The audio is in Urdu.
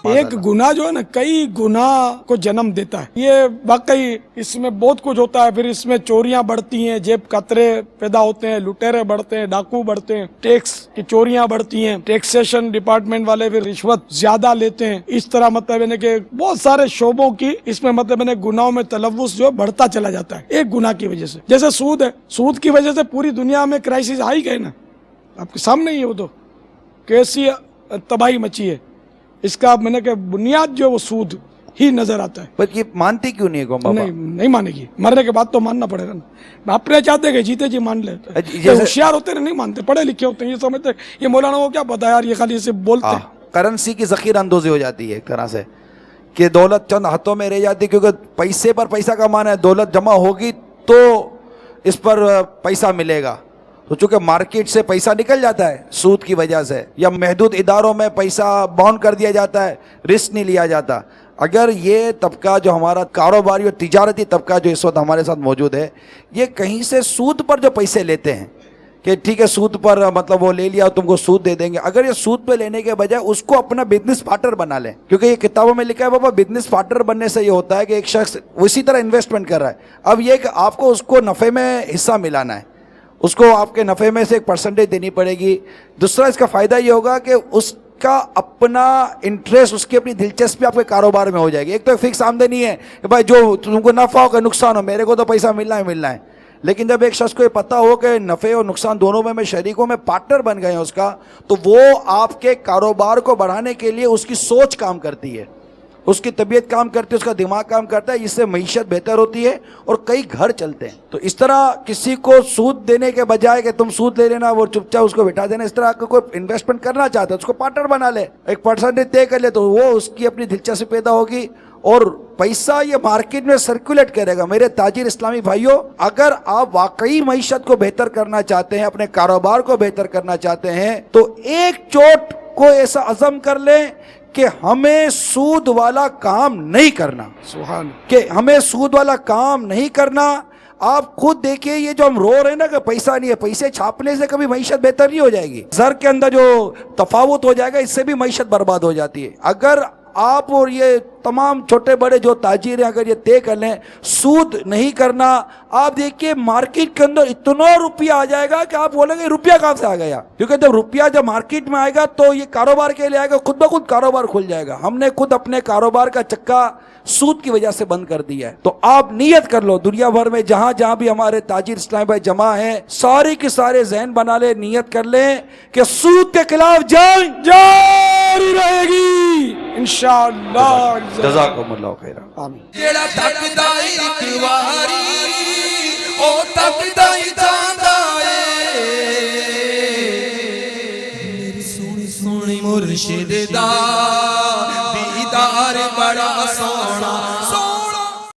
ایک گناہ جو ہے نا کئی گناہ کو جنم دیتا ہے. یہ واقعی اس میں بہت کچھ ہوتا ہے. پھر اس میں چوریاں بڑھتی ہیں, جیب قطرے پیدا ہوتے ہیں, لٹیرے بڑھتے ہیں, ڈاکو بڑھتے ہیں, ٹیکس کی چوریاں بڑھتی ہیں, ٹیکسیشن ڈپارٹمنٹ والے پھر رشوت زیادہ لیتے ہیں. اس طرح مطلب ہے کہ بہت سارے شعبوں کی اس میں مطلب ہے گناہوں میں تلوث جو بڑھتا چلا جاتا ہے ایک گناہ کی وجہ سے. جیسے سود ہے, سود کی وجہ سے پوری دنیا میں کرائسس آ ہی گئے نا, آپ کے سامنے ہی ہے. وہ تو کیسی تباہی مچی ہے. اس کا میں نے کہ بنیاد جو وہ سود ہی نظر آتا ہے. پر یہ مانتی کیوں نہیں ہے قوم بابا؟ نہیں مانے گی, مرنے کے بعد تو ماننا پڑے گا نا. اپنے چاہتے کہ جیتے جی مان لیتے, ہوشیار ہوتے ہیں نہیں مانتے, پڑھے لکھے ہوتے ہیں, یہ سمجھتے یہ مولانا کو کیا پتا یار, یہ خالی اسے بولتے ہیں. کرنسی کی ذخیرہ اندوزی ہو جاتی ہے ایک طرح سے کہ دولت چند ہاتھوں میں رہ جاتی ہے, کیونکہ پیسے پر پیسہ کمانا ہے, دولت جمع ہوگی تو اس پر پیسہ ملے گا. تو چونکہ مارکیٹ سے پیسہ نکل جاتا ہے سود کی وجہ سے, یا محدود اداروں میں پیسہ باؤنڈ کر دیا جاتا ہے, رسک نہیں لیا جاتا. اگر یہ طبقہ جو ہمارا کاروباری اور تجارتی طبقہ جو اس وقت ہمارے ساتھ موجود ہے, یہ کہیں سے سود پر جو پیسے لیتے ہیں کہ ٹھیک ہے سود پر مطلب وہ لے لیا تم کو سود دے دیں گے, اگر یہ سود پہ لینے کے بجائے اس کو اپنا بزنس پارٹنر بنا لیں. کیونکہ یہ کتابوں میں لکھا ہے بابا, بزنس پارٹنر بننے سے یہ ہوتا ہے کہ ایک شخص اسی طرح انویسٹمنٹ کر رہا ہے. اب یہ کہ آپ کو اس کو نفع میں حصہ ملانا ہے, اس کو آپ کے نفع میں سے ایک پرسنٹیج دینی پڑے گی. دوسرا اس کا فائدہ یہ ہوگا کہ اس کا اپنا انٹرسٹ, اس کی اپنی دلچسپی آپ کے کاروبار میں ہو جائے گی. ایک تو فکس آمدنی ہے کہ بھائی جو تم کو نفع ہو کہ نقصان ہو, میرے کو تو پیسہ ملنا ہے. لیکن جب ایک شخص کو یہ پتا ہو کہ نفع اور نقصان دونوں میں شریکوں میں پارٹنر بن گئے ہیں اس کا, تو وہ آپ کے کاروبار کو بڑھانے کے لیے اس کی سوچ کام کرتی ہے, اس کی طبیعت کام کرتی ہے, اس کا دماغ کام کرتا ہے, اس سے معیشت بہتر ہوتی ہے اور کئی گھر چلتے ہیں. تو اس طرح کسی کو سود دینے کے بجائے کہ تم سود لے لینا وہ چپ چاپ اس کو بٹھا دینا, اس طرح کا کوئی انویسٹمنٹ کرنا چاہتا ہے اس کو پارٹنر بنا لے, ایک پرسنٹیج طے کر لے, تو وہ اس کی اپنی دلچسپی پیدا ہوگی اور پیسہ یہ مارکیٹ میں سرکولیٹ کرے گا. میرے تاجر اسلامی بھائیوں, اگر آپ واقعی معیشت کو بہتر کرنا چاہتے ہیں, اپنے کاروبار کو بہتر کرنا چاہتے ہیں, تو ایک چوٹ کو ایسا عزم کر لیں کہ ہمیں سود والا کام نہیں کرنا. سبحان, کہ ہمیں سود والا کام نہیں کرنا. آپ خود دیکھیے یہ جو ہم رو رہے ہیں نا کہ پیسہ نہیں ہے, پیسے چھاپنے سے کبھی معیشت بہتر نہیں ہو جائے گی. زر کے اندر جو تفاوت ہو جائے گا اس سے بھی معیشت برباد ہو جاتی ہے. اگر آپ اور یہ تمام چھوٹے بڑے جو تاجر ہیں اگر یہ طے کر لیں سود نہیں کرنا, آپ دیکھیے مارکیٹ کے اندر اتنا روپیہ آ جائے گا کہ آپ بولیں گے روپیہ کہاں سے آ گیا. کیونکہ جب روپیہ جب مارکیٹ میں آئے گا تو یہ کاروبار کے لیے آئے گا, خود بخود کاروبار کھل جائے گا. ہم نے خود اپنے کاروبار کا چکا سود کی وجہ سے بند کر دیا ہے. تو آپ نیت کر لو, دنیا بھر میں جہاں جہاں بھی ہمارے تاجر اسلام بھائی جمع ہیں, سارے کے سارے ذہن بنا لے, نیت کر لیں کہ سود کے خلاف جنگ جاری رہے گی انشاءاللہ. جزاکم اللہ خیرا. آمین. جیڑا تکدا ایک واری او تکدا ہی جاندا اے, میری سونی سونی مرشد دا